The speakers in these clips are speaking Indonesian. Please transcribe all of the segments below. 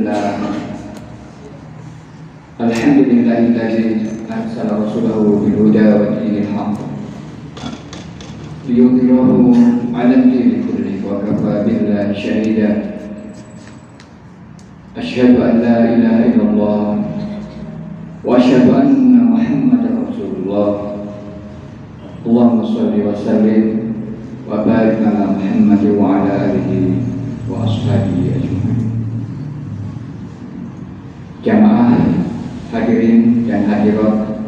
لله الحمد لله الذي أرسل رسوله بالهدى ودين الحق ليظهره على الدين كله وكفى بالله شهيدا أشهد أن لا إله إلا الله وأشهد أن محمدا رسول الله اللهم صل وسلم وبارك على محمد وعلى آله وأصحابه أجمعين. Jamaah hadirin dan hadirat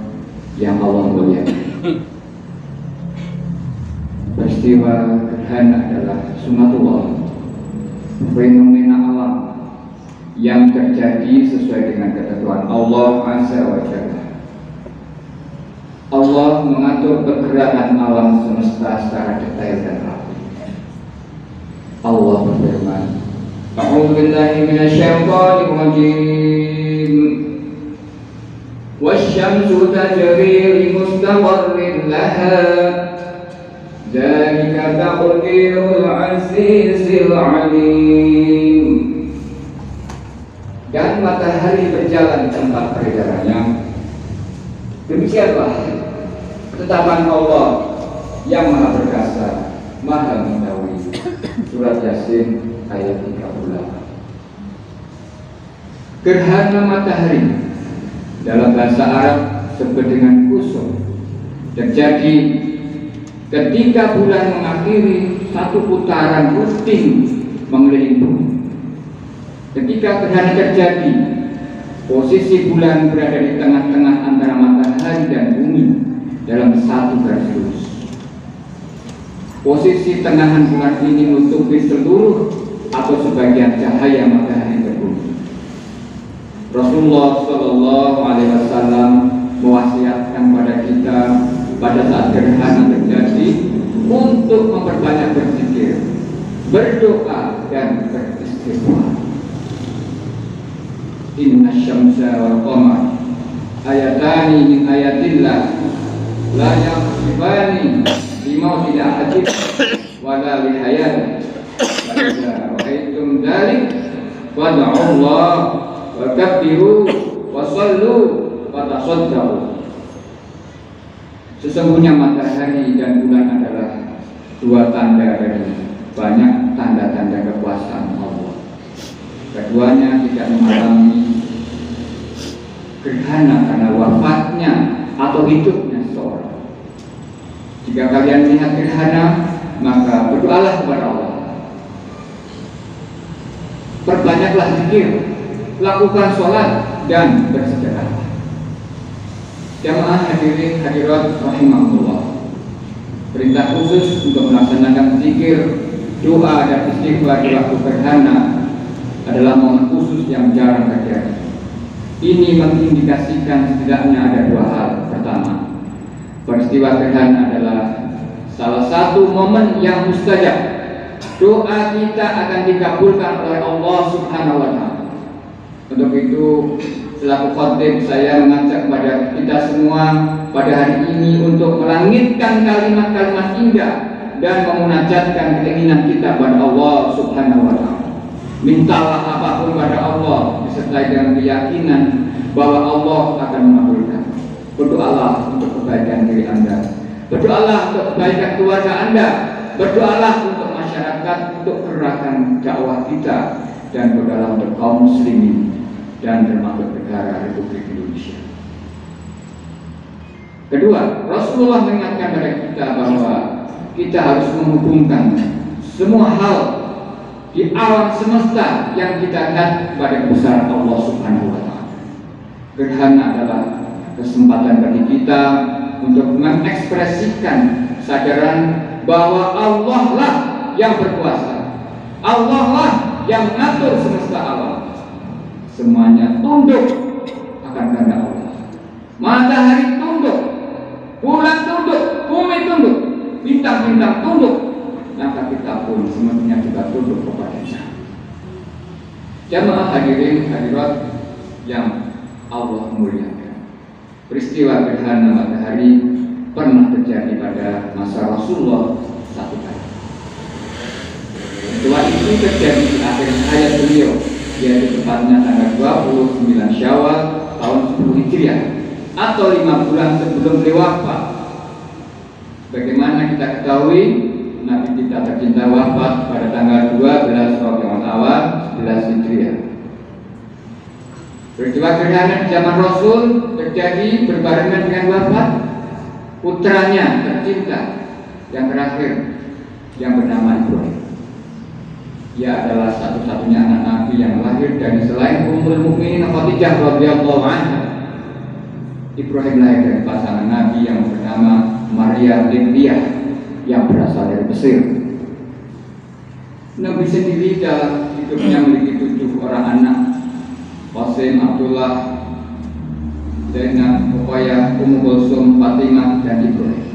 yang Allah muliakan. Peristiwa gerhana adalah sunatullah, fenomena alam yang terjadi sesuai dengan ketentuan Allah Azza wa Jalla. Allah mengatur pergerakan alam semesta secara detail dan rapi. Allah berfirman, A'udzu billahi minasyaitonir rajim. Wasyamsu tajri limustaqarrin laha. Dzalika taqdirul azizil alim. Dan matahari berjalan di tempat peredarannya. Demikianlah ketetapan Allah yang Maha Perkasa, Maha Mengetahui. Surat Yasin ayat 38. Gerhana matahari dalam bahasa Arab disebut dengan kusuf, terjadi ketika bulan mengakhiri satu putaran rutin mengelilingi bumi. Ketika gerhana terjadi, posisi bulan berada di tengah-tengah antara matahari dan bumi dalam satu garis lurus. Posisi tengahan bulan ini menutupi seluruh atau sebagian cahaya matahari ke bumi. Rasulullah Shallallahu Alaihi Wasallam mewasiatkan pada kita pada saat gerhana terjadi untuk memperbanyak berzikir, berdoa dan beristighfar. Inna syamsa wal qamar ayatani min ayatillah la yakhsifani bima tidak hadid wala lihayat wa idza ra'aitum dzalik fad'u Allah wa kabbiru wa sallu wa tasaddaqu. Sesungguhnya matahari dan bulan adalah dua tanda dari banyak tanda-tanda kekuasaan Allah. Keduanya tidak mengalami gerhana karena wafatnya atau hidupnya seseorang. Jika kalian melihat gerhana, maka berdoalah kepada Allah. Perbanyaklah zikir, lakukan sholat dan bersedekah. Jamaah hadirin hadirat rahimahullah. Perintah khusus untuk melaksanakan zikir, doa dan istighfar di waktu gerhana adalah momen khusus yang jarang terjadi. Ini mengindikasikan setidaknya ada dua hal. Pertama, peristiwa gerhana adalah salah satu momen yang mustajab. Doa kita akan dikabulkan oleh Allah Subhanahu wa Ta'ala. Untuk itu, selaku khotib saya mengajak kepada kita semua pada hari ini untuk melangitkan kalimat-kalimat indah dan memunajatkan keinginan kita kepada Allah Subhanahu wa Ta'ala. Mintalah apapun pada Allah disertai dengan keyakinan bahwa Allah akan mengabulkan. Berdoalah untuk kebaikan diri Anda, berdoalah untuk kebaikan keluarga Anda, berdoalah untuk masyarakat, untuk gerakan dakwah kita, dan berdoalah untuk kaum muslimin dan termasuk negara Republik Indonesia. Kedua, Rasulullah mengingatkan kepada kita bahwa kita harus menghubungkan semua hal di alam semesta yang kita lihat kepada kebesaran Allah Subhanahu wa Ta'ala. Gerhana adalah kesempatan bagi kita untuk mengekspresikan kesadaran bahwa Allah lah yang berkuasa, Allah lah yang mengatur semesta alam. Semuanya tunduk akan kehendak Allah. Matahari tunduk, bulan tunduk, bumi tunduk, bintang-bintang tunduk, maka kita pun semestinya juga tunduk kepadanya. Jamaah hadirin hadirat yang Allah muliakan, peristiwa gerhana matahari pernah terjadi pada masa Rasulullah satu kali. Peristiwa itu terjadi di akhir hayat beliau yaitu tepatnya tanggal 29 Syawal tahun 10 Hijriah atau 5 bulan sebelum beliau wafat. Bagaimana kita ketahui, Nabi kita tercinta wafat pada tanggal 12 Rabiul Awal 11 Hijriah. Peristiwa gerhana di zaman Rasul terjadi berbarengan dengan wafat putranya tercinta yang terakhir yang bernama Ibrahim. Ia adalah satu-satunya anak Nabi yang lahir dari selain Ummul Mukminin Khadijah radhiyallahu anha. Ibrahim lahir dari pasangan Nabi yang bernama Maria Limbiah yang berasal dari Mesir. Nabi sendiri dalam hidupnya memiliki 7 orang anak: Qasim, Abdullah, Zainab, Ruqayyah, Ummu Kulsum, Fatimah, dan Ibrahim.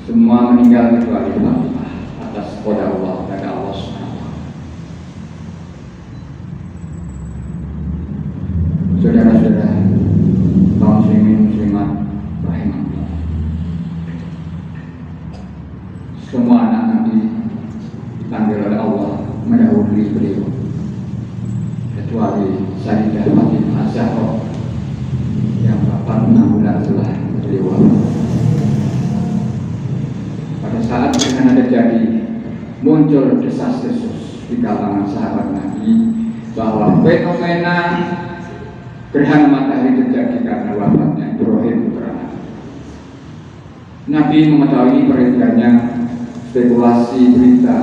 Semua meninggal kecuali Fatimah atas qada Allah pada Allah Subhanahu wa taala. Saudara-saudara, kaum muslimin muslimat rahimahullah. Semua anak Nabi dipanggil oleh Allah mendahului beliau, kecuali Sayyidah Fatimah Az-Zahra yang wafat 6 bulan setelah beliau wafat. Pada saat gerhana terjadi, muncul desas-desus di kalangan sahabat Nabi bahwa fenomena gerhana matahari terjadi karena wafatnya Ibrahim putra Nabi. Nabi mengetahui beredarnya spekulasi berita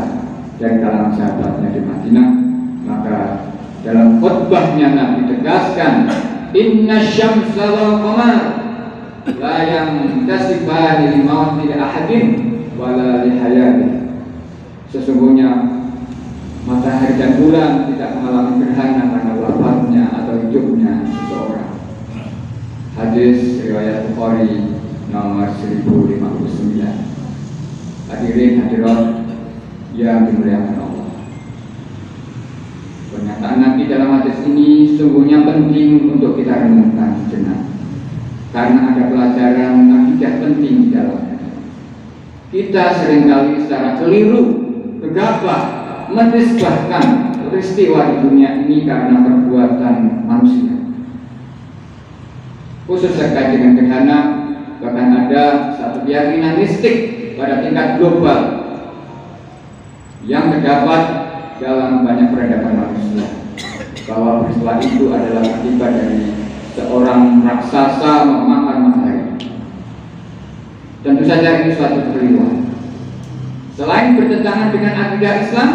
dari kalangan sahabatnya di Madinah, maka dalam khutbahnya Nabi tegaskan, inna syamsa wal qamar la yantasibani li mauti ahadin wala li hayati. Sesungguhnya matahari dan bulan tidak mengalami gerhana karena wafatnya atau hidupnya seseorang. Hadis riwayat Bukhari nomor 1059. Hadirin hadirat yang dimuliakan Allah, pernyataan Nabi dalam hadis ini sungguhnya penting untuk kita renungkan sejenak, karena ada pelajaran akidah penting di dalamnya. Kita seringkali secara keliru, gegabah menisbahkan peristiwa di dunia ini karena perbuatan manusia, khusus terkait dengan gerhana. Bahkan ada satu keyakinan mistik pada tingkat global yang terdapat dalam banyak peradaban manusia, bahwa peristiwa itu adalah akibat dari seorang raksasa memakan matahari. Tentu saja ini suatu kekeliruan. Selain bertentangan dengan akidah Islam,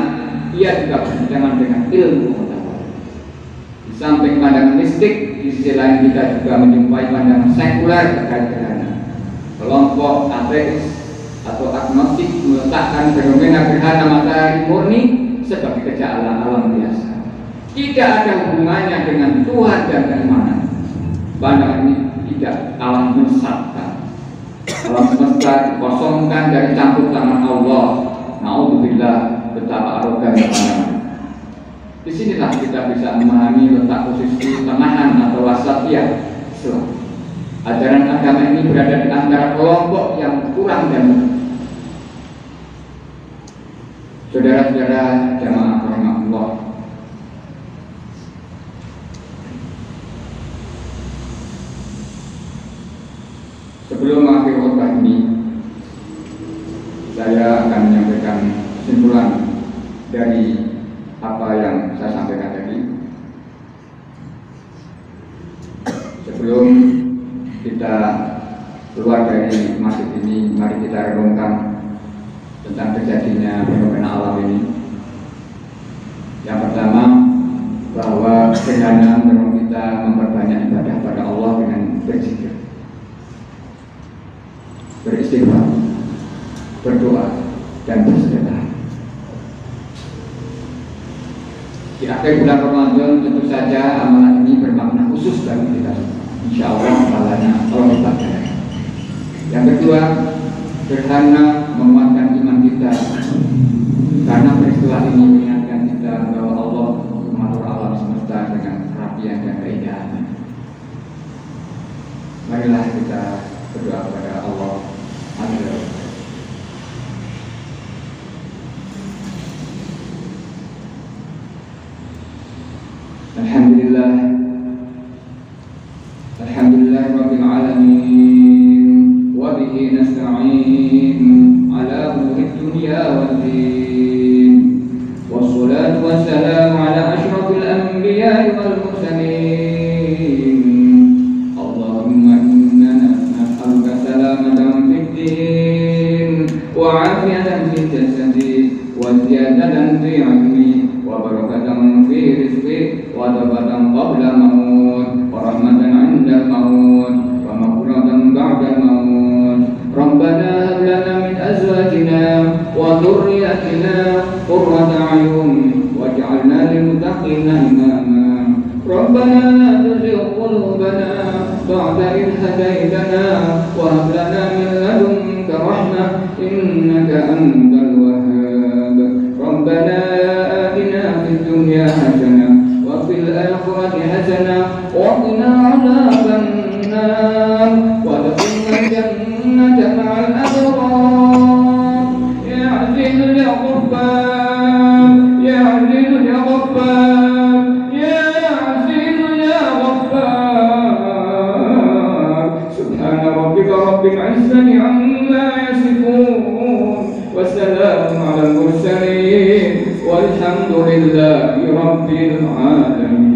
ia juga bertentangan dengan ilmu pengetahuan. Di samping pandangan mistik, di sisi lain kita juga menjumpai pandangan sekuler terkait gerhana. Kelompok ateis atau agnostik meletakkan fenomena gerhana matahari murni sebagai kejadian alam biasa, tidak ada hubungannya dengan Tuhan dan keimanan. Pandangan ini tidak alam mensatkan. Alam semesta dikosongkan dari campur tangan Allah. Naudzubillah, betapa arogan pandangan. Disinilah kita bisa memahami letak posisi tenahan atau wasatiyah Islam. Ajaran agama ini berada di antara kelompok yang kurang dan benar. Saudara-saudara jamaah rahimahullah, sebelum mengakhiri khutbah ini, saya akan menyampaikan kesimpulan dari apa yang saya sampaikan tadi. Sebelum kita keluar dari masjid ini, mari kita renungkan tentang terjadinya fenomena alam ini. Yang pertama, bahwa gerhana mendorong kita memperbanyak ibadah pada Allah dengan berzikir, beristighfar, berdoa, dan bersedekah. Di akhir bulan Ramadan tentu saja amalan ini bermakna khusus bagi kita semua. Insya Allah pahalanya Allah limpahkan. Yang kedua, gerhana menguatkan iman kita, karena peristiwa ini mengingatkan kita bahwa Allah mengatur alam semesta dengan kerapian dan keindahannya. Marilah kita berdoa kepada Allah. Amin. Alhamdulillah, alhamdulillah rabbil alamin, wa bihi nasta'in ala umuri dunya waddin, wassalatu wassalamu ala asyrafil anbiya'i wal mursalin. Allahumma inna nas'aluka salamatan fid din wa 'afiyatan fid jasadi wa ziyadatan fi 'ilmi wa barakatan fi rizqi wa tawbatan qabla maut wa rahmatan 'inda maut wa maghfiratan ba'da maut. Rabbana hab lana min azwajina wa dhurriyyatina qurrata a'yun waj'alna lil muttaqina imama. Rabbana la tuzigh qulubana ba'da idh hadaytana wa hab lana min ladunka rahmah innaka antal wahhab. Rabbana atina fid dunya hasanah wa fil akhirati hasanah wa qina adzaban nar wa adkhilna jannata ma'al abrar. Ya aziz ya ghaffar, ya aziz ya ghaffar, ya aziz ya ghaffar. Subhana rabbika rabbil izzati amma yasifun wa salamun alal mursalin walhamdulillahi rabbil alamin.